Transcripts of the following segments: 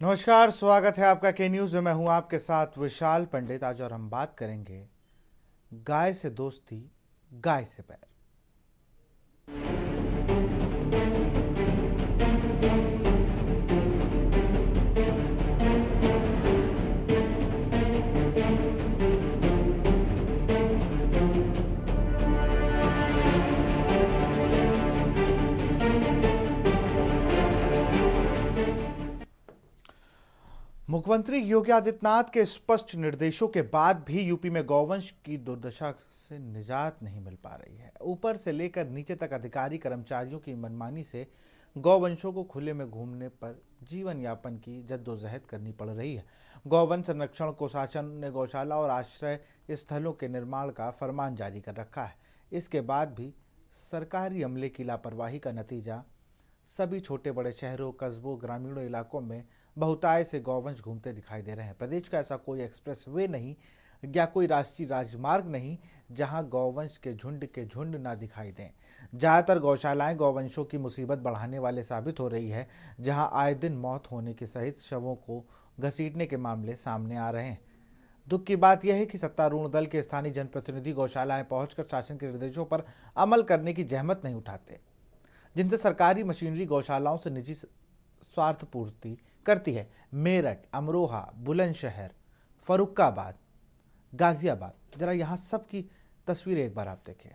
नमस्कार, स्वागत है आपका के न्यूज में। मैं हूं आपके साथ विशाल पंडित। आज और हम बात करेंगे गाय से दोस्ती, गाय से बैर। मुख्यमंत्री योगी आदित्यनाथ के स्पष्ट निर्देशों के बाद भी यूपी में गौवंश की दुर्दशा से निजात नहीं मिल पा रही है। ऊपर से लेकर नीचे तक अधिकारी कर्मचारियों की मनमानी से गौवंशों को खुले में घूमने पर जीवन यापन की जद्दोजहद करनी पड़ रही है। गौवंश संरक्षण को शासन ने गौशाला और आश्रय स्थलों के निर्माण का फरमान जारी कर रखा है। इसके बाद भी सरकारी अमले की लापरवाही का नतीजा सभी छोटे बड़े शहरों, कस्बों, ग्रामीणों इलाकों में बहुतायत से गौवंश घूमते दिखाई दे रहे हैं। प्रदेश का ऐसा कोई एक्सप्रेस वे नहीं या कोई राष्ट्रीय राजमार्ग नहीं जहां गौवंश के झुंड ना दिखाई दें। ज़्यादातर गौशालाएं गौवंशों की मुसीबत बढ़ाने वाले साबित हो रही है, जहां आए दिन मौत होने के सहित शवों को घसीटने के मामले सामने आ रहे हैं। दुख की बात यह है कि सत्तारूढ़ दल के स्थानीय जनप्रतिनिधि गौशालाएं पहुंचकर शासन के निर्देशों पर अमल करने की जहमत नहीं उठाते, जिनसे सरकारी मशीनरी गौशालाओं से निजी स्वार्थ पूर्ति करती है। मेरठ, अमरोहा, बुलंदशहर, फर्रुखाबाद, गाजियाबाद, जरा यहाँ सब की तस्वीरें एक बार आप देखिए।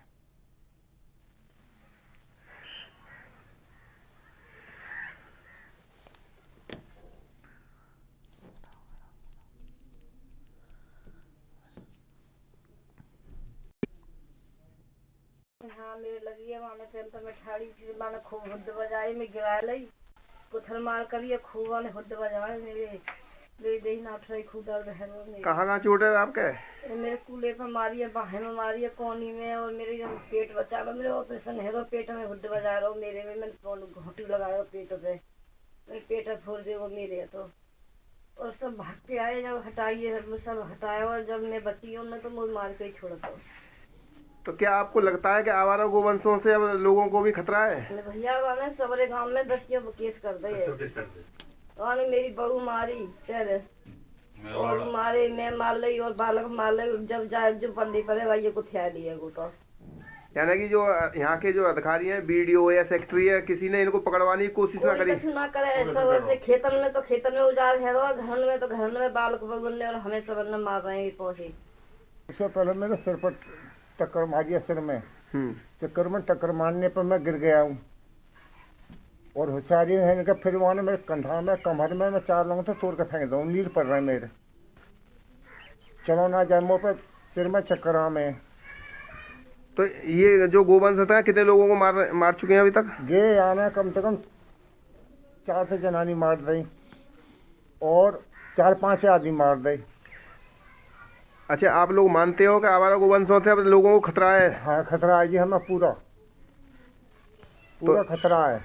हाँ मेरे लगी है माने तेल तो मैं ठाड़ी थी माने खूब हुद्द बजाई में गिरा लई कुथल मार करिए खूब माने हुद्द बजाए मेरे दे ना उठ रही खूब दर्द है मेरे। कहाँ चोट है आपके? मेरे कूले पर मारी है, बाहें में मारी है, कोनी में, और मेरे जब पेट बचा लो मेरे ऑपरेशन है तो पेट में हुद्द बजा रहा हूँ मेरे में। मैंने घोटी लगाया पेट पे, मेरे पेट फोड़ दे वो मेरे तो। और सब भाग के आए, जब हटाइए सब हटाया, और जब मैं बची हूँ तो मुझे मार के ही छोड़ दो। तो क्या आपको लगता है कि आवारा गोवंशों से अब लोगों को भी खतरा है? भैया वाले सबरे गांव में 10 केस कर दे। मेरी बहू मारी और मारे, मैं मार ली और बालक मार ली। जब जाए जो बंदी पड़े भाई को थिया दिए को तो। यानी कि जो यहाँ के जो अधिकारी हैं, बीडीओ या सेक्रेटरी है, किसी ने इनको पकड़वाने की कोशिश ना करी? ना करे ऐसा। वैसे खेतन में तो खेतन में उजाड़ है, घर में तो घर में बालक बगुन ने और हमें सब ने मार रहे हैं पहुंचे। उससे पहले मेरे सिर पर टक्कर मारी, सिर में चक्कर में टक्कर मारने पर मैं गिर गया हूँ। और होशियारी है कि फिर वहाँ मेरे कंधा में, कमर में मैं 4 लोगों से तोड़ के फेंक दूँ। नील पड़ रहे मेरे, चलो ना जाए मुँह पे, सिर में चक्कर में। तो ये जो गोवंश था कितने लोगों को मार चुके हैं अभी तक? गे आना कम से कम 4 से जनानी मार दी और 4-5 आदमी मार दी। अच्छा, आप लोग मानते हो कि आवारा गोवंशों से अब लोगों को खतरा है? हाँ खतरा है जी, हमें पूरा खतरा है।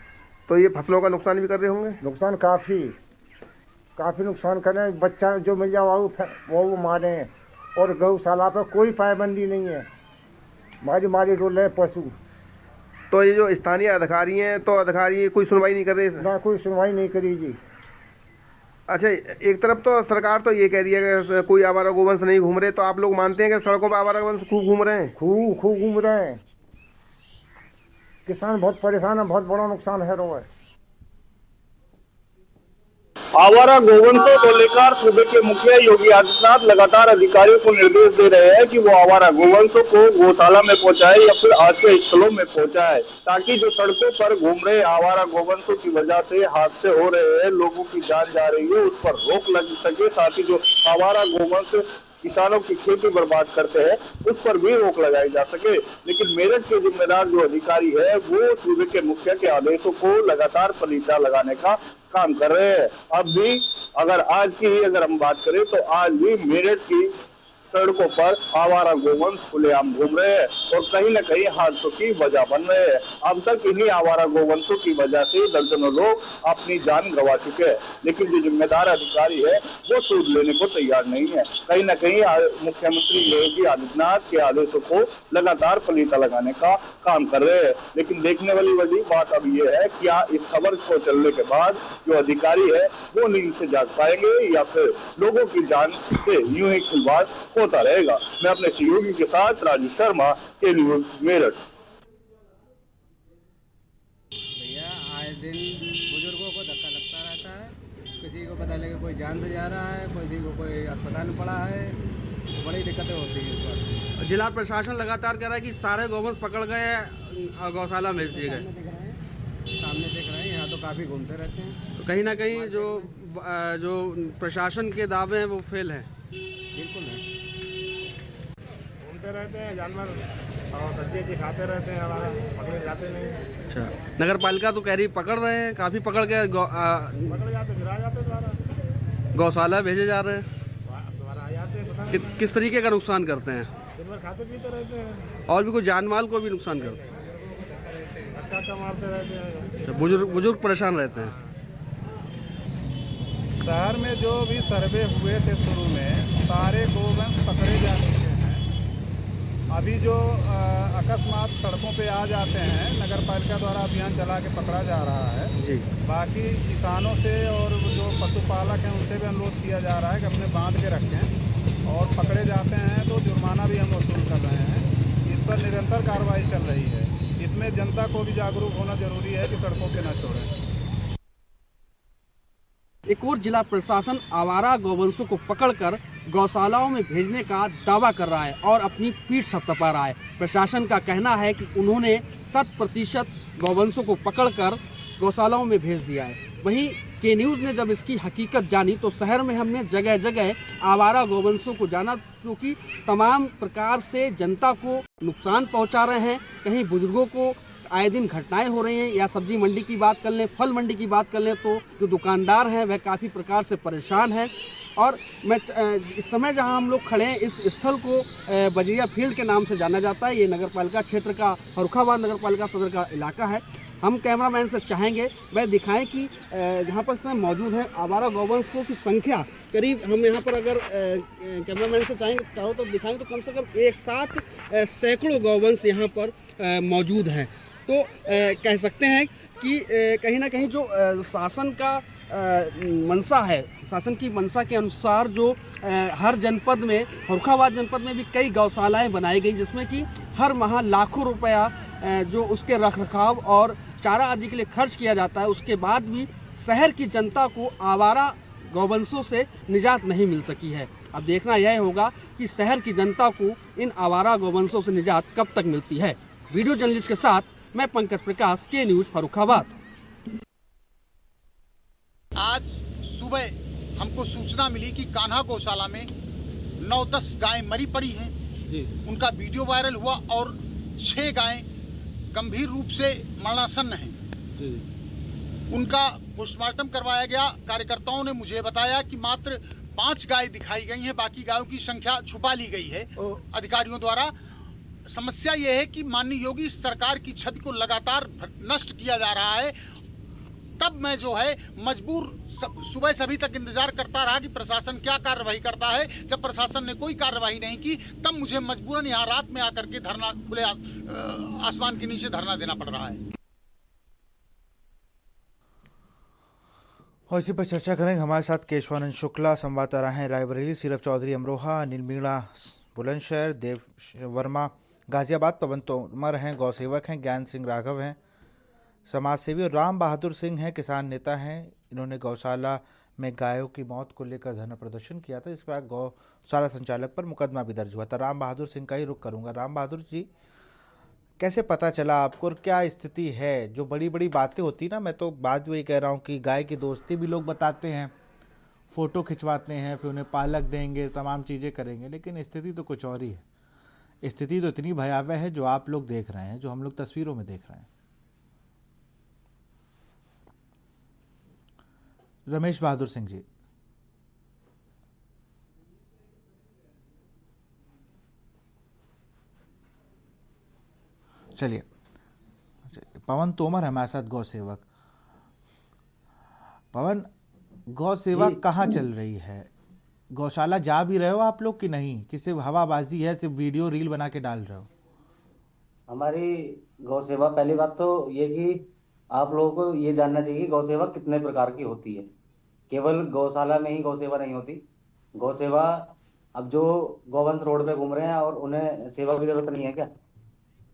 तो ये फसलों का नुकसान भी कर रहे होंगे? नुकसान काफ़ी नुकसान कर रहे हैं। बच्चा जो मिल जाए वो मारे हैं। और गौशाला पर कोई पाबंदी नहीं है, मारी डोल रहे पशु। तो ये जो स्थानीय अधिकारी हैं, तो अधिकारी कोई सुनवाई नहीं कर रहे? ना कोई सुनवाई नहीं करी जी। अच्छा, एक तरफ तो सरकार तो ये कह रही है कि कोई आवारा गोवंश नहीं घूम रहे, तो आप लोग मानते हैं कि सड़कों पर आवारा गोवंश खूब घूम रहे हैं? खूब घूम रहे हैं। किसान बहुत परेशान है, बहुत बड़ा नुकसान है रो है। आवारा गोवंशों को लेकर सूबे के मुखिया योगी आदित्यनाथ लगातार अधिकारियों को निर्देश दे रहे हैं कि वो आवारा गोवंशों को गौशाला में पहुंचाए या फिर आश्रय स्थलों में पहुंचाए, ताकि जो सड़कों पर घूम रहे आवारा गोवंशों की वजह से हादसे हो रहे हैं, लोगों की जान जा रही है, उस पर रोक लग सके। साथ ही जो आवारा गोवंश किसानों की खेती बर्बाद करते हैं उस पर भी रोक लगाई जा सके। लेकिन मेरठ के जिम्मेदार जो अधिकारी है वो सूबे के मुखिया के आदेशों को लगातार पलीता लगाने का काम कर रहे हैं। अब भी अगर आज की ही अगर हम बात करें तो आज भी मेरठ की सड़कों पर आवारा गोवंश खुलेआम घूम रहे हैं और कहीं न कहीं हादसों की वजह बन रहे हैं। अब तक इन्हीं आवारा गोवंशों की वजह से दर्जनों लोग अपनी जान गंवा चुके हैं, लेकिन जो जिम्मेदार अधिकारी है वो सूद लेने को तैयार नहीं है। कहीं न कहीं मुख्यमंत्री योगी आदित्यनाथ के आदेशों को लगातार पलीता लगाने का काम कर रहे हैं। लेकिन देखने वाली बड़ी बात अब ये है कि क्या इस खबर को चलने के बाद जो अधिकारी है वो नींद से जाग पाएंगे या फिर लोगों की जान से यूं ही खिलवाड़ होता रहेगा। मैं अपने सहयोगी के साथ राजू शर्मा, के न्यूज मेरठ। भैया आए दिन बुजुर्गों को धक्का लगता रहता है, किसी को पता लगे कोई जान से जा रहा है, किसी को कोई अस्पताल में पड़ा है, तो बड़ी दिक्कतें होती हैं इस बार। जिला प्रशासन लगातार कह रहा है कि सारे गौवंश पकड़ गए और गौशाला भेज दिए गए। सामने दिख रहे हैं, यहाँ तो काफ़ी घूमते रहते हैं। तो कहीं ना कहीं जो प्रशासन के दावे हैं वो फेल हैं। बिल्कुल है, घूमते रहते हैं जानवर और सब्जी खाते रहते हैं, हमारा पकड़े जाते नहीं। अच्छा, नगर पालिका तो कह रही पकड़ रहे हैं, काफ़ी पकड़ के पकड़ जाते फिर आ जाते दोबारा गौशाला भेजे जा रहे हैं। दोबारा आ जाते हैं। पता नहीं किस तरीके का नुकसान करते हैं? दिन भर खाते पीते रहते हैं, और भी कोई जान माल को भी नुकसान करते हैं। धक्का मारते रहते हैं। अच्छा, बुजुर्ग परेशान रहते हैं। शहर में जो भी सर्वे हुए थे शुरू में सारे गोवंश पकड़े जा चुके हैं। अभी जो अकस्मात सड़कों पे आ जाते हैं, नगर पालिका द्वारा अभियान चला के पकड़ा जा रहा है जी। बाकी किसानों से और जो पशुपालक हैं उनसे भी अनुरोध किया जा रहा है कि अपने बांध के रखें, और पकड़े जाते हैं तो जुर्माना भी हम वसूल कर रहे हैं। इस पर निरंतर कार्रवाई चल रही है। इसमें जनता को भी जागरूक होना जरूरी है कि सड़कों पे न छोड़ें। एक और जिला प्रशासन आवारा गौवंशों को पकड़कर गौशालाओं में भेजने का दावा कर रहा है और अपनी पीठ थपथपा रहा है। प्रशासन का कहना है कि उन्होंने 100% गौवंशों को पकड़कर गौशालाओं में भेज दिया है। वहीं के न्यूज़ ने जब इसकी हकीकत जानी तो शहर में हमने जगह जगह आवारा गौवंशों को जाना, जो कि तमाम प्रकार से जनता को नुकसान पहुंचा रहे हैं। कहीं बुजुर्गों को आए दिन घटनाएं हो रही हैं, या सब्जी मंडी की बात कर लें, फल मंडी की बात कर लें, तो जो दुकानदार हैं वह काफ़ी प्रकार से परेशान हैं। और मैं इस समय जहां हम लोग खड़े हैं, इस स्थल को बजरिया फील्ड के नाम से जाना जाता है। ये नगर पालिका क्षेत्र का, फर्रुखाबाद नगर पालिका सदर का इलाका है। हम कैमरामैन से चाहेंगे वह दिखाएं कि जहाँ पर इस समय मौजूद है आवारा गौवंशों की संख्या करीब, हम यहाँ पर अगर कैमरामैन से चाहो तो दिखाएंगे तो कम से कम एक साथ सैकड़ों गौवंश यहाँ पर मौजूद हैं। तो कह सकते हैं कि कहीं ना कहीं जो शासन का मंशा है, शासन की मंशा के अनुसार जो हर जनपद में, फर्रुखाबाद जनपद में भी कई गौशालाएं बनाई गई, जिसमें कि हर माह लाखों रुपया जो उसके रखरखाव और चारा आदि के लिए खर्च किया जाता है, उसके बाद भी शहर की जनता को आवारा गौवंशों से निजात नहीं मिल सकी है। अब देखना यह होगा कि शहर की जनता को इन आवारा गौवंशों से निजात कब तक मिलती है। वीडियो जर्नलिस्ट के साथ मैं पंकज प्रकाश, के न्यूज़ फर्रुखाबाद। आज सुबह हमको सूचना मिली कि कान्हा गौशाला में 9-10 गायें मरी पड़ी हैं जी। उनका वीडियो वायरल हुआ और 6 गायें गंभीर रूप से मरणासन्न हैं जी। उनका पोस्टमार्टम करवाया गया। कार्यकर्ताओं ने मुझे बताया कि मात्र 5 गाय दिखाई गई हैं, बाकी गायों की संख्या छुपा ली गई है अधिकारियों द्वारा। समस्या यह है कि माननीय योगी सरकार की छवि को लगातार नष्ट किया जा रहा है। तब मैं जो है मजबूर सुबह से अभी तक इंतजार करता रहा कि प्रशासन क्या कार्रवाई करता है। जब प्रशासन ने कोई कार्रवाई नहीं की, तब मुझे मजबूरन यहाँ रात में आकर के धरना, खुले आसमान के नीचे धरना देना पड़ रहा है। और इसी पर चर्चा करेंगे। हमारे साथ केशवानंद शुक्ला संवाददाता रहे हैं रायबरेली, सीरप चौधरी अमरोहा, अनिल मीणा बुलंदशहर, देव वर्मा गाजियाबाद, पवन तोमर हैं गौ सेवक हैं, ज्ञान सिंह राघव हैं समाज सेवी, और राम बहादुर सिंह हैं किसान नेता हैं। इन्होंने गौशाला में गायों की मौत को लेकर धरना प्रदर्शन किया था। इस पर गौशाला संचालक पर मुकदमा भी दर्ज हुआ था। राम बहादुर सिंह का ही रुख करूंगा। राम बहादुर जी, कैसे पता चला आपको और क्या स्थिति है? जो बड़ी बड़ी बातें होती ना, मैं तो बात वही कह रहा हूँ कि गाय की दोस्ती भी लोग बताते हैं, फ़ोटो खिंचवाते हैं, फिर उन्हें पालक देंगे, तमाम चीज़ें करेंगे, लेकिन स्थिति तो कुछ और ही है। स्थिति तो इतनी भयावह है जो आप लोग देख रहे हैं, जो हम लोग तस्वीरों में देख रहे हैं। रमेश बहादुर सिंह जी। चलिए, पवन तोमर हमारे साथ गौ सेवक। पवन, गौ सेवा कहाँ चल रही है? गौशाला जा भी रहे हो आप लोग कि नहीं, कि सिर्फ हवाबाजी है, सिर्फ वीडियो रील बना के डाल रहे हो? हमारी गौ सेवा, पहली बात तो ये कि आप लोगों को ये जानना चाहिए कि गौ सेवा कितने प्रकार की होती है। केवल गौशाला में ही गौ सेवा नहीं होती। गौ सेवा, अब जो गौवंश रोड पे घूम रहे हैं और उन्हें सेवा की जरूरत नहीं है क्या?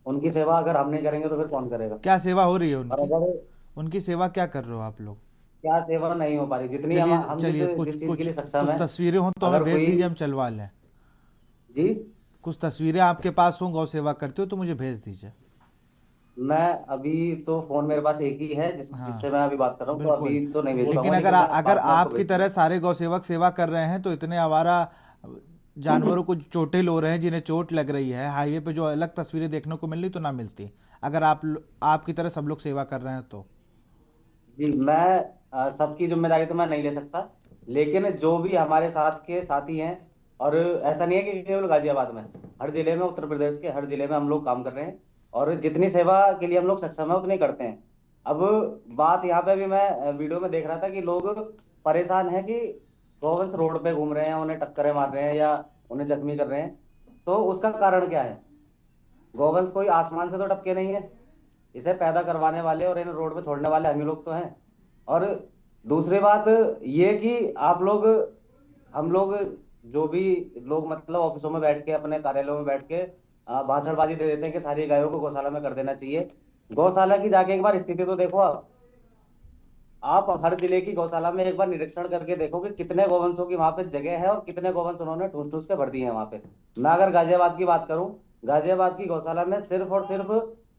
उनकी सेवा अगर हम नहीं करेंगे तो फिर कौन करेगा? क्या सेवा हो रही है और उनकी? अगर उनकी सेवा क्या कर रहे हो आप लोग? क्या सेवा नहीं हो पा रही, जितनी हम चलिए, जिस कुछ चीज कुछ के लिए सक्षम कुछ है। तस्वीरें हो तो हमें अगर भेज कोई- दीजिए, हम चलवा लें। जी, कुछ तस्वीरें आपके पास हो, गौ सेवा करते हो तो मुझे भेज दीजिए। मैं अभी तो फोन मेरे पास एक ही है हाँ, जिससे मैं अभी बात कर रहा हूँ, तो बिल्कुल। अभी तो नहीं भेज लेकिन पाऊंगा, अगर मैं अगर बाद में आपको आपकी भेज तरह सारे गौ सेवक सेवा कर रहे हैं तो इतने आवारा जानवरों को चोटिल हो रहे हैं, जिन्हें चोट लग रही है, हाईवे पे जो अलग तस्वीरें देखने को मिल रही तो ना मिलती अगर आपकी तरह सब लोग सेवा कर रहे हैं तो। जी, मैं सबकी जिम्मेदारी तो मैं नहीं ले सकता, लेकिन जो भी हमारे साथ के साथी हैं, और ऐसा नहीं है कि केवल गाजियाबाद में, हर जिले में, उत्तर प्रदेश के हर जिले में हम लोग काम कर रहे हैं और जितनी सेवा के लिए हम लोग सक्षम है उतनी करते हैं। अब बात यहाँ पे भी मैं वीडियो में देख रहा था कि लोग परेशान हैं कि गौवंश रोड पे घूम रहे हैं, उन्हें टक्करें मार रहे हैं या उन्हें जख्मी कर रहे हैं। तो उसका कारण क्या है? गौवंश कोई आसमान से तो टपके नहीं है, इसे पैदा करवाने वाले और इन रोड पे छोड़ने वाले हम ही लोग तो हैं। और दूसरी बात ये कि हम लोग जो भी लोग मतलब ऑफिसों में बैठ के, अपने कार्यालयों में बैठ के भाषणबाजी दे देते हैं कि सारी गायों को गौशाला में कर देना चाहिए। गौशाला की जाके एक बार स्थिति तो देखो। आप हर जिले की गौशाला में एक बार निरीक्षण करके देखो कि कितने गौवंशों की वहां पे जगह है और कितने गौवंश उन्होंने ठूस ठूस के भर दिए हैं वहां पे। मैं अगर गाजियाबाद की बात करूं, गाजियाबाद की गौशाला में सिर्फ और सिर्फ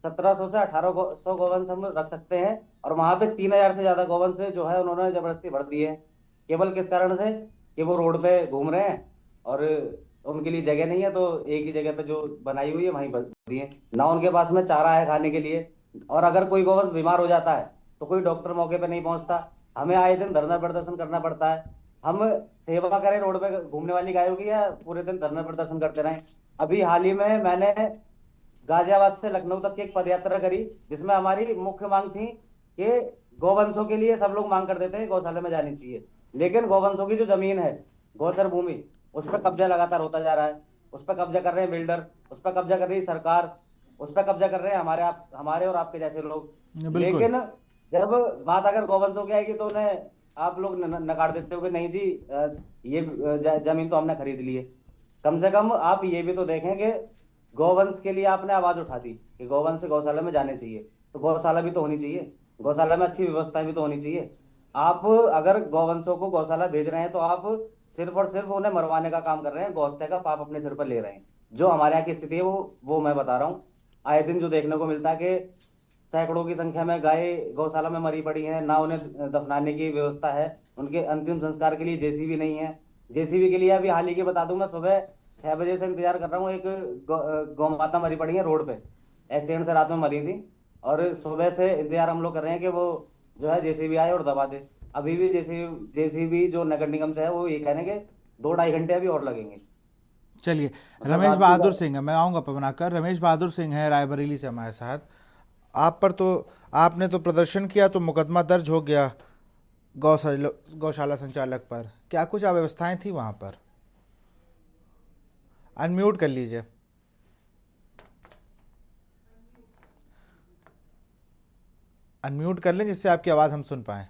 1700 से 1800 गौवंश हम रख सकते हैं और वहां पे 3000 से ज्यादा गौवंश जो है उन्होंने जबरदस्ती भर दिए हैं। केवल किस कारण से? कि वो रोड पे घूम रहे हैं और उनके लिए जगह नहीं है, तो एक ही जगह पे जो बनाई हुई है वहीं भर दिए ना, उनके पास में चारा है खाने के लिए। और अगर कोई गौवंश बीमार हो जाता है तो कोई डॉक्टर मौके पे नहीं पहुंचता, हमें आए दिन धरना प्रदर्शन करना पड़ता है। हम सेवा करें रोड पे घूमने वाली गायों की या पूरे दिन धरना प्रदर्शन करते रहें? अभी हाल ही में मैंने गाजियाबाद से लखनऊ तक की एक पद यात्रा करी, जिसमें हमारी मुख्य मांग थी कि गौवंशों के लिए सब लोग मांग कर देते हैं गौशाला में जानी चाहिए, लेकिन गौवंशों की जो जमीन है, गोचर भूमि, उस पर कब्जा लगातार होता जा रहा है। उस पर कब्जा कर रहे हैं बिल्डर, उस पर कब्जा कर रही है सरकार, उस पर कब्जा कर रहे हैं हमारे और आपके जैसे लोग। लेकिन जब बात अगर गौवंशों की आएगी तो उन्हें आप लोग नकार देते हो कि नहीं जी, ये जमीन तो हमने खरीद ली है। कम से कम आप ये भी तो देखें कि गौवंश के लिए आपने आवाज उठा दी कि गौवंश गौशाला में जाने चाहिए, तो गौशाला भी तो होनी चाहिए, गौशाला में अच्छी व्यवस्थाएं भी तो होनी चाहिए। आप अगर गौवंशों को गौशाला भेज रहे हैं तो आप सिर्फ और सिर्फ उन्हें मरवाने का काम कर रहे हैं, गौहत्या का पाप अपने सिर पर ले रहे हैं। जो हमारे यहाँ की स्थिति है वो मैं बता रहा हूँ। आए दिन जो देखने को मिलता है कि सैकड़ों की संख्या में गाय गौशाला में मरी पड़ी हैं, ना उन्हें दफनाने की व्यवस्था है, उनके अंतिम संस्कार के लिए जेसीबी नहीं है। जेसीबी के लिए अभी हाल ही की बता दूं, मैं सुबह 6 बजे से इंतजार कर रहा हूँ। एक गौ माता मरी पड़ी है रोड पे, एक्सीडेंट से रात में मरी थी, और सुबह से इंतजार हम लोग कर रहे हैं कि वो जो है जेसीबी आए और दबा दे। अभी भी जेसीबी जो नगर निगम से है वो ये कह रहे हैं कि 2-2.5 घंटे अभी और लगेंगे। चलिए, रमेश बहादुर सिंह, मैं आऊँगा पवनाकर। रमेश बहादुर सिंह है रायबरेली से हमारे साथ। आप पर तो, आपने तो प्रदर्शन किया तो मुकदमा दर्ज हो गया गौशाला संचालक पर, क्या कुछ अव्यवस्थाएं थी वहां पर? अनम्यूट कर लीजिए। अनम्यूट कर लें जिससे आपकी आवाज हम सुन पाए।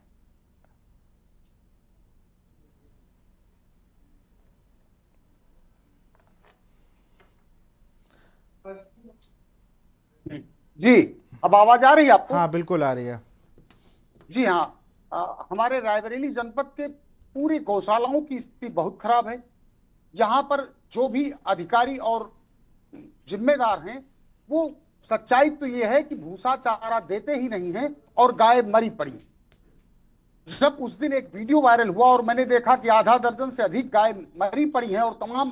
जी, अब आवाज आ रही है आपको? हाँ, बिल्कुल आ रही है। जी हाँ, हमारे रायबरेली जनपद के पूरी गौशालाओं की स्थिति बहुत खराब है। यहाँ पर जो भी अधिकारी और जिम्मेदार हैं, वो सच्चाई तो ये है कि भूसा चारा देते ही नहीं हैं और गाय मरी पड़ी। जब उस दिन एक वीडियो वायरल हुआ और मैंने देखा कि आधा दर्जन से अधिक गाय मरी पड़ी हैं और तमाम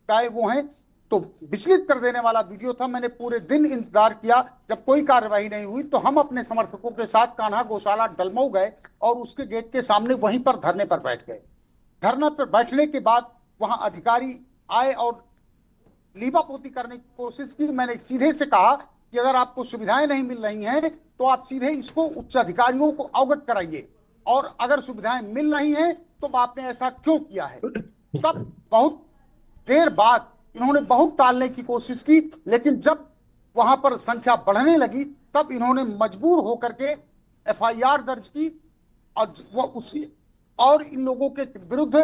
गाय वो हैं, तो विचलित कर देने वाला वीडियो था। मैंने पूरे दिन इंतजार किया, जब कोई कार्रवाई नहीं हुई तो हम अपने समर्थकों के साथ कान्हा गौशाला डलमऊ गए और उसके गेट के सामने वहीं पर धरने पर बैठ गए। धरना पर बैठने के बाद वहां अधिकारी आए और लीबापोती करने की कोशिश की। मैंने सीधे से कहा कि अगर आपको सुविधाएं नहीं मिल रही हैं तो आप सीधे इसको उच्च अधिकारियों को अवगत कराइए, और अगर सुविधाएं मिल रही हैं तो आपने ऐसा क्यों किया है। तब बहुत देर बाद इन्होंने बहुत टालने की कोशिश की, लेकिन जब वहां पर संख्या बढ़ने लगी तब इन्होंने मजबूर होकर के एफआईआर दर्ज की, और इन लोगों के विरुद्ध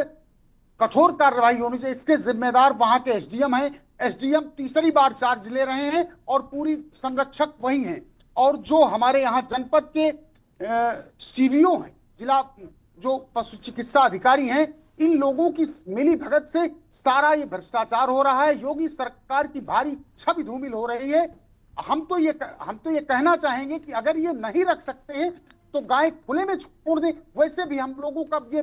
कठोर कार्रवाई होनी चाहिए। इसके जिम्मेदार वहां के एसडीएम हैं। एसडीएम तीसरी बार चार्ज ले रहे हैं और पूरी संरक्षक वही हैं, और जो हमारे यहाँ जनपद के सीवीओ हैं, जिला जो पशु चिकित्सा अधिकारी हैं, इन लोगों की मिली भगत से सारा ये भ्रष्टाचार हो रहा है। योगी सरकार की भारी छवि धूमिल हो रही है। हम तो ये कहना चाहेंगे कि अगर ये नहीं रख सकते हैं तो गाय खुले में छोड़ दें। वैसे भी हम लोगों का ये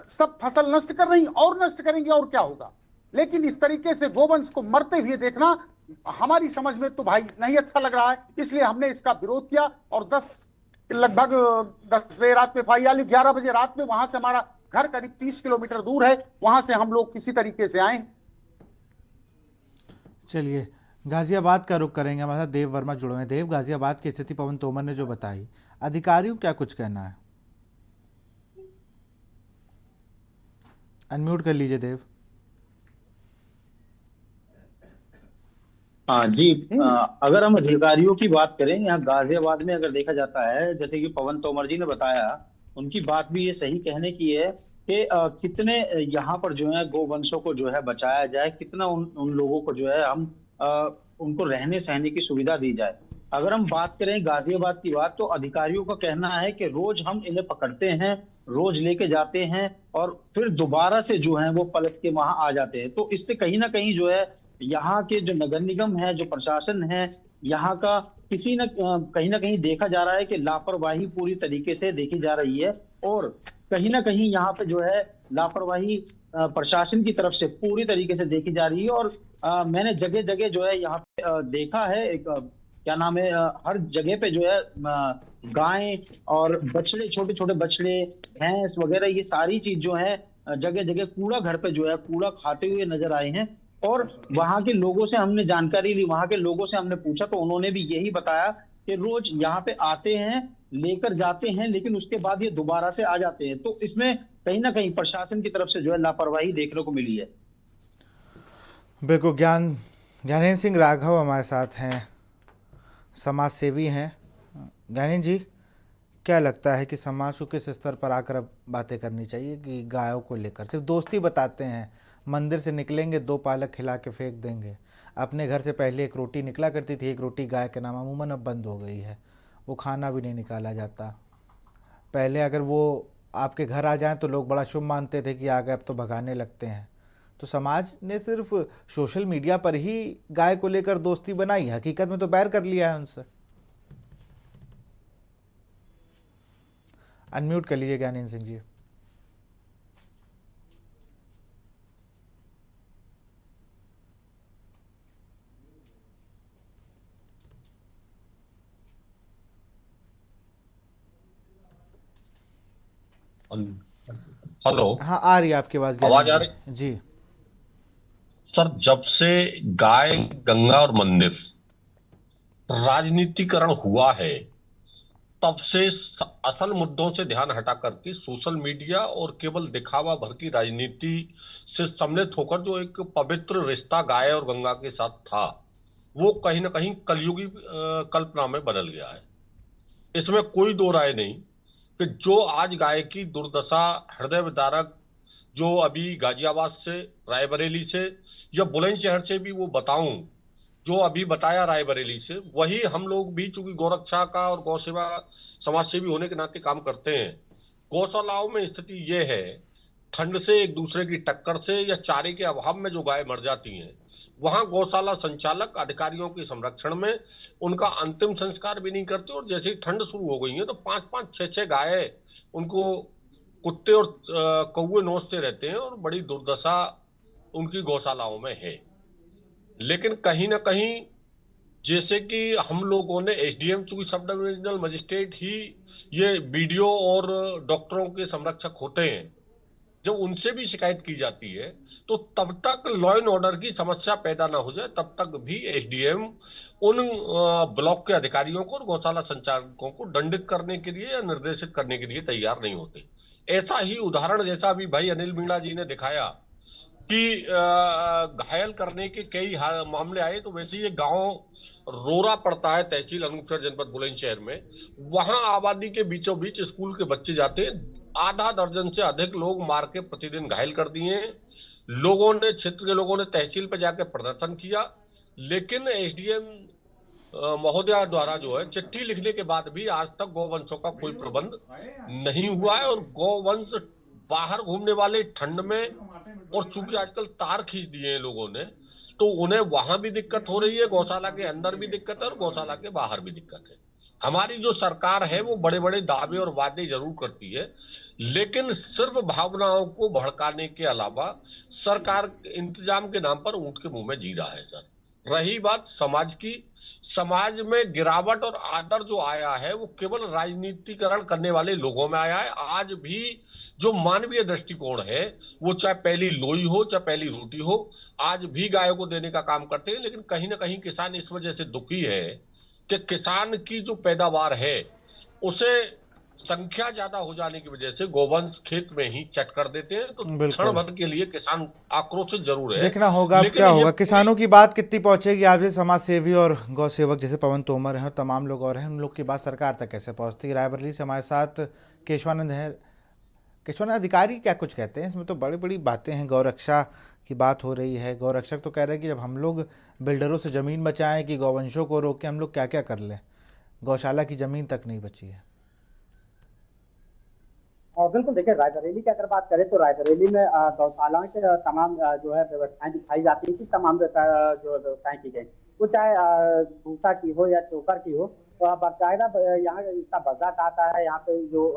सब फसल नष्ट कर रही और नष्ट करेंगे और क्या होगा, लेकिन इस तरीके से गोवंश को मरते हुए देखना हमारी समझ में तो भाई नहीं अच्छा लग रहा है। इसलिए हमने इसका विरोध किया और लगभग 10 बजे रात में एफआईआर 11 बजे रात में, वहां से हमारा घर करीब 30 किलोमीटर दूर है, वहां से हम लोग किसी तरीके से आए। चलिए गाजियाबाद का रुख करेंगे, हमारे साथ देव वर्मा जुड़े हैं। देव, गाजियाबाद की स्थिति पवन तोमर ने जो बताई, अधिकारियों क्या कुछ कहना है? अनम्यूट कर लीजिए देव। हाँ जी, अगर हम अधिकारियों की बात करें यहाँ गाजियाबाद में, अगर देखा जाता है जैसे कि पवन तोमर जी ने बताया, उनकी बात भी ये सही कहने की है कि कितने यहाँ पर जो है गोवंशों को जो है बचाया जाए, कितना उन लोगों को जो है हम उनको रहने सहने की सुविधा दी जाए। अगर हम बात करें गाजियाबाद की बात, तो अधिकारियों का कहना है कि रोज हम इन्हें पकड़ते हैं, रोज लेके जाते हैं और फिर दोबारा से जो है वो पलट के वहां आ जाते हैं। तो इससे कहीं ना कहीं जो है यहाँ के जो नगर निगम है, जो प्रशासन है यहाँ का, कहीं ना कहीं देखा जा रहा है कि लापरवाही पूरी तरीके से देखी जा रही है, और कहीं ना कहीं यहाँ पे जो है लापरवाही प्रशासन की तरफ से पूरी तरीके से देखी जा रही है। और मैंने जगह जगह जो है यहाँ पे देखा है, एक क्या नाम है, हर जगह पे जो है गायें और बछड़े, छोटे छोटे बछड़े, भैंस वगैरह, ये सारी चीज जो है जगह जगह कूड़ा घर पे जो है कूड़ा खाते हुए नजर आए हैं। और वहां के लोगों से हमने जानकारी ली, वहां के लोगों से हमने पूछा तो उन्होंने भी यही बताया कि रोज यहाँ पे आते हैं, लेकर जाते हैं, लेकिन उसके बाद ये दोबारा से आ जाते हैं। तो इसमें कहीं ना कहीं प्रशासन की तरफ से जो है लापरवाही देखने को मिली है। बिल्कुल। ज्ञानेंद्र सिंह राघव हमारे साथ हैं, समाज सेवी हैं। ज्ञानेंद्र जी, क्या लगता है कि समाज को किस स्तर पर आकर बातें करनी चाहिए कि गायों को लेकर? सिर्फ दोस्ती बताते हैं, मंदिर से निकलेंगे 2 पालक खिला के फेंक देंगे। अपने घर से पहले एक रोटी निकला करती थी, एक रोटी गाय के नाम, अमूमन अब बंद हो गई है, वो खाना भी नहीं निकाला जाता। पहले अगर वो आपके घर आ जाएं तो लोग बड़ा शुभ मानते थे कि आ गए, अब तो भगाने लगते हैं। तो समाज ने सिर्फ सोशल मीडिया पर ही गाय को लेकर दोस्ती बनाई, हकीकत में तो बैर कर लिया है उनसे। अनम्यूट कर लीजिए ज्ञानेंद्र सिंह जी। हेलो, हाँ, आ रही है आपकी आवाज आ रही जी। सर, जब से गाय, गंगा और मंदिर राजनीतिकरण हुआ है, तब से असल मुद्दों से ध्यान हटा करके सोशल मीडिया और केवल दिखावा भर की राजनीति से सम्मिलित होकर जो एक पवित्र रिश्ता गाय और गंगा के साथ था, वो कहीं ना कहीं कलयुगी कल्पना में बदल गया है। इसमें कोई दो राय नहीं कि जो आज गाय की दुर्दशा, हृदय विदारक, जो अभी गाजियाबाद से, रायबरेली से या बुलंदशहर से भी वो बताऊं, जो अभी बताया रायबरेली से, वही हम लोग भी चूंकि गौरक्षा का और गौ सेवा समाज सेवी होने के नाते काम करते हैं। गौशालाओं में स्थिति ये है, ठंड से, एक दूसरे की टक्कर से या चारे के अभाव में जो गाय मर जाती हैं, वहां गौशाला संचालक अधिकारियों के संरक्षण में उनका अंतिम संस्कार भी नहीं करते, और जैसे ही ठंड शुरू हो गई है तो 5-5, 6-6 गाय उनको कुत्ते और कौवे नोचते रहते हैं, और बड़ी दुर्दशा उनकी गौशालाओं में है। लेकिन कहीं ना कहीं जैसे कि हम लोगों ने एसडीएम, चूंकि सब डिविजनल मजिस्ट्रेट ही ये वीडियो और डॉक्टरों के संरक्षक होते हैं, जब उनसे भी शिकायत की जाती है तो तब तक लॉ एंड ऑर्डर की समस्या पैदा ना हो जाए, तब तक भी एसडीएम उन ब्लॉक के अधिकारियों को और गौशाला संचालकों को दंडित करने के लिए या निर्देशित करने के लिए तैयार नहीं होते। ऐसा ही उदाहरण जैसा अभी भाई अनिल मीणा जी ने दिखाया कि घायल करने के कई मामले आए, तो वैसे ये गांव रोरा पड़ता है, तहसील अनूपसर, जनपद बुलंदशहर में। वहां आबादी के बीचों बीच स्कूल के बच्चे जाते हैं, आधा दर्जन से अधिक लोग मार के प्रतिदिन घायल कर दिए हैं। लोगों ने, क्षेत्र के लोगों ने तहसील पर जाकर प्रदर्शन किया, लेकिन एसडीएम महोदया द्वारा जो है चिट्ठी लिखने के बाद भी आज तक गौवंशों का कोई प्रबंध नहीं हुआ है। और गौवंश बाहर घूमने वाले ठंड में, और चूंकि आजकल तार खींच दिए हैं लोगों ने, तो उन्हें वहां भी दिक्कत हो रही है, गौशाला के अंदर भी दिक्कत है और गौशाला के बाहर भी दिक्कत है। हमारी जो सरकार है वो बड़े बड़े दावे और वादे जरूर करती है, लेकिन सिर्फ भावनाओं को भड़काने के अलावा सरकार इंतजाम के नाम पर ऊंट के मुंह में जी रहा है सर। रही बात समाज की, समाज में गिरावट और आदर जो आया है वो केवल राजनीतिकरण करने वाले लोगों में आया है। आज भी जो मानवीय दृष्टिकोण है, वो चाहे पहली लोई हो चाहे पहली रोटी हो, आज भी गायों को देने का काम करते हैं। लेकिन कहीं ना कहीं किसान इस वजह से दुखी है कि किसान की जो पैदावार है उसे संख्या ज्यादा हो जाने की वजह से गोवंश खेत में ही चट कर देते हैं, तो क्षण भर के लिए किसान आक्रोशित जरूर है। देखना होगा अब क्या होगा, किसानों की बात कितनी पहुंचेगी। आप जैसे समाज सेवी और गौ सेवक जैसे पवन तोमर हैं और तमाम लोग और हैं, उन लोग की बात सरकार तक कैसे पहुंचती है। रायबरेली से हमारे साथ केशवानंद है। केशवानंद, अधिकारी क्या कुछ कहते हैं? इसमें तो बड़ी बड़ी बातें हैं, गौरक्षा की बात हो रही है। गौरक्षक तो कह रहे हैं कि जब हम लोग बिल्डरों से ज़मीन बचाएं कि गौवंशों को रोकें, हम लोग क्या क्या कर लें, गौशाला की ज़मीन तक नहीं बची है। और बिल्कुल देखिए, रायबरेली की अगर बात करें तो रायबरेली में गौशालाओं के तमाम जो है व्यवस्थाएं दिखाई जाती है कि तमाम जो व्यवस्थाएं की गई, वो चाहे भूसा की हो या चोकर की हो, तो बाकायदा यहाँ इसका बजट आता है। यहाँ पे जो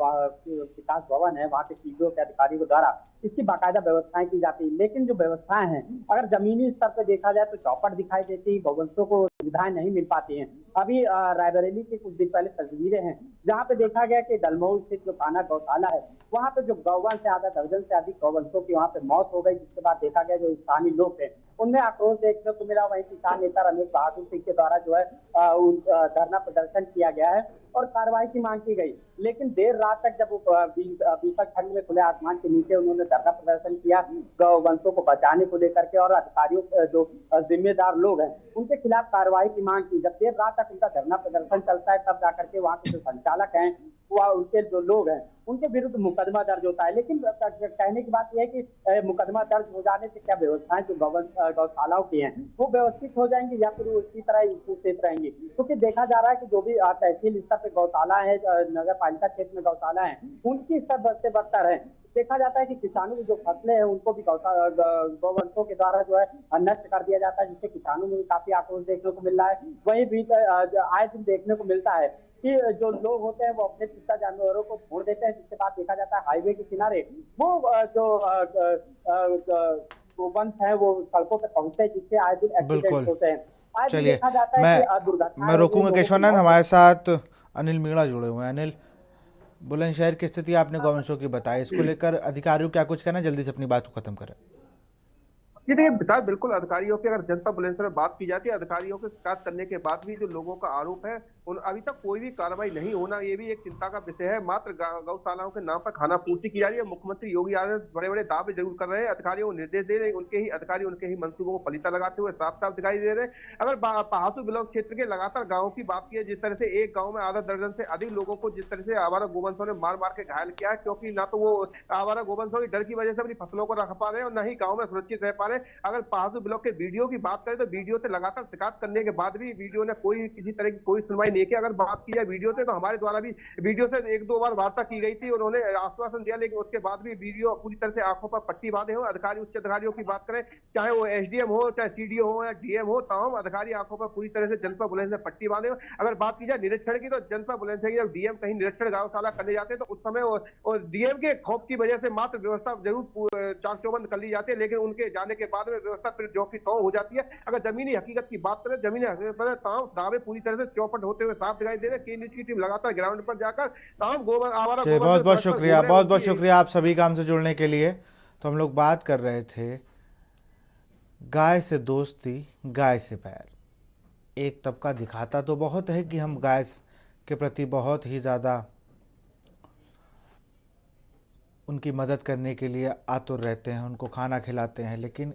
विकास भवन है वहाँ के सीडीओ के अधिकारियों के द्वारा इसकी बाकायदा व्यवस्थाएं की जाती है। लेकिन जो व्यवस्थाएं हैं अगर जमीनी स्तर पर देखा जाए तो चौपट दिखाई देती है, गौवंशों को सुविधाएं नहीं मिल पाती हैं। अभी रायबरेली की कुछ दिन पहले तस्वीरें हैं जहाँ पे देखा गया कि डलमऊ स्थित जो थाना गौशाला है वहाँ पे जो गौवंश से आधा दर्जन से अधिक गौवंशों की वहाँ पे मौत हो गई, जिसके बाद देखा गया जो स्थानीय लोग हैं उनमें आक्रोश देखने को मिला। वहीं किसान नेता रमेश बहादुर सिंह के द्वारा जो है धरना प्रदर्शन किया गया है और कार्रवाई की मांग की गई। लेकिन देर रात तक जब बीसक खंड में खुले आसमान के नीचे उन्होंने धरना प्रदर्शन किया गौवंशों को बचाने को लेकर के, और अधिकारियों जो जिम्मेदार लोग हैं उनके खिलाफ कार्रवाई की मांग की। जब देर रात तक उनका धरना प्रदर्शन चलता है तब जाकर के वहाँ के जो संचालक हैं वह उनके जो लोग हैं उनके विरुद्ध मुकदमा दर्ज होता है। लेकिन कहने की बात यह है कि मुकदमा दर्ज हो जाने से क्या व्यवस्थाएं जो गौशालाओं की हैं वो व्यवस्थित हो जाएंगी या फिर उसी तरह शेष रहेंगी? क्योंकि देखा जा रहा है कि जो भी तहसील स्तर पे गौशाला है, नगर पालिका क्षेत्र में गौशाला है, उनकी स्तर से बदतर है। देखा जाता है कि किसानों की जो फसलें हैं उनको भी गौवंशों के द्वारा जो है नष्ट कर दिया जाता है, जिससे किसानों में भी काफी आक्रोश देखने को मिल रहा है। वहीं भी आए दिन देखने को मिलता है कि जो लोग होते हैं वो अपने पिता जानवरों को छोड़ देते हैं, जिसके बाद देखा जाता है हाईवे के किनारे वो जो गोवंश है वो सड़कों पर पहुंचते हैं, जिससे आए दिन एक्सीडेंट होते हैं। चलिए, मैं रोकूंगा केशवानंद। हमारे साथ अनिल मीणा जुड़े हुए हैं। अनिल, बुलंदशहर की स्थिति आपने गौवंशों की बताई, इसको लेकर अधिकारियों क्या कुछ कहना, जल्दी से अपनी बात को खत्म करें। ये देखिए बिल्कुल अधिकारियों की अगर जनपद बुलंदशहर में बात की जाती है, अधिकारियों के शिकायत करने के बाद भी जो लोगों का आरोप है उन अभी तक कोई भी कार्रवाई नहीं होना, ये भी एक चिंता का विषय है। मात्र गौशालाओं के नाम पर खाना पूर्ति की जा रही है। मुख्यमंत्री योगी आदित्यनाथ बड़े बड़े दावे जरूर कर रहे हैं, अधिकारियों को निर्देश दे रहे हैं, उनके ही अधिकारी उनके ही मंसूबों को पलीता लगाते हुए साफ साफ दिखाई दे रहे हैं। अगर पहासू ब्लॉक क्षेत्र के लगातार गाँव की बात की है, जिस तरह से एक गाँव में आधा दर्जन से अधिक लोगों को जिस तरह से आवारा गोवंशों ने मार मार के घायल किया है, क्योंकि ना तो वो आवारा गोवंशों की डर की वजह से अपनी फसलों को रख पा रहे हैं और न ही गाँव में सुरक्षित रह पा रहे। अगर पहासू ब्लॉक के वीडियो की बात करें तो वीडियो से लगातार शिकायत करने के बाद भी वीडियो ने कोई किसी तरह की कोई सुनवाई नहीं की। अगर बात की जाए वीडियो से तो हमारे द्वारा भी वीडियो से एक दो बार वार्ता की गई थी, उन्होंने आश्वासन दिया, लेकिन उसके बाद भी वीडियो पूरी तरह से आंखों पर पट्टी बांधे हो। अधिकारी उच्च अधिकारियों की बात करें, चाहे वो एसडीएम हो चाहे सीडीओ हो या डीएम हो, तमाम अधिकारी आंखों पर पूरी तरह से जनपद बुलंदशहर में पट्टी बांधे हो। अगर बात की जाए निरीक्षण की तो जनपद बुलंदशहर जब डीएम कहीं निरीक्षण गौशाला करने जाते हैं तो उस समय और डीएम के खौफ की वजह से मात्र व्यवस्था जरूर चाक चौबंद कर ली जाती है, लेकिन उनके जाने के बाद में व्यवस्था फिर जो की तो हो जाती है। अगर जमीनी हकीकत की बात करें, जमीनी हकीकत पर तमाम दावे पूरी तरह से चौपट होते हुए साफ दिखाई दे रहे हैं। के न्यूज की टीम लगातार ग्राउंड पर जाकर तमाम आवारा बहुत बहुत शुक्रिया, बहुत बहुत शुक्रिया आप सभी काम से जुड़ने के लिए। तो हम लोग बात कर रहे थे गाय से दोस्ती, गाय से बैर। एक तबका दिखाता तो बहुत है कि हम गाय के प्रति बहुत ही ज़्यादा उनकी मदद करने के लिए आतुर रहते हैं, उनको खाना खिलाते हैं, लेकिन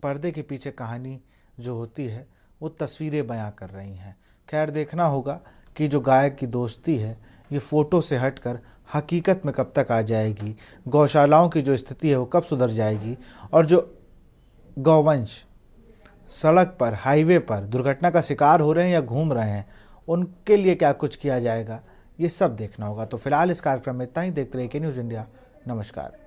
पर्दे के पीछे कहानी जो होती है वो तस्वीरें बयां कर रही हैं। खैर, देखना होगा कि जो गाय की दोस्ती है ये फ़ोटो से हटकर हकीकत में कब तक आ जाएगी, गौशालाओं की जो स्थिति है वो कब सुधर जाएगी, और जो गौवंश सड़क पर, हाईवे पर दुर्घटना का शिकार हो रहे हैं या घूम रहे हैं, उनके लिए क्या कुछ किया जाएगा, ये सब देखना होगा। तो फिलहाल इस कार्यक्रम में इतना ही। देखते रहिए के न्यूज़ इंडिया। नमस्कार।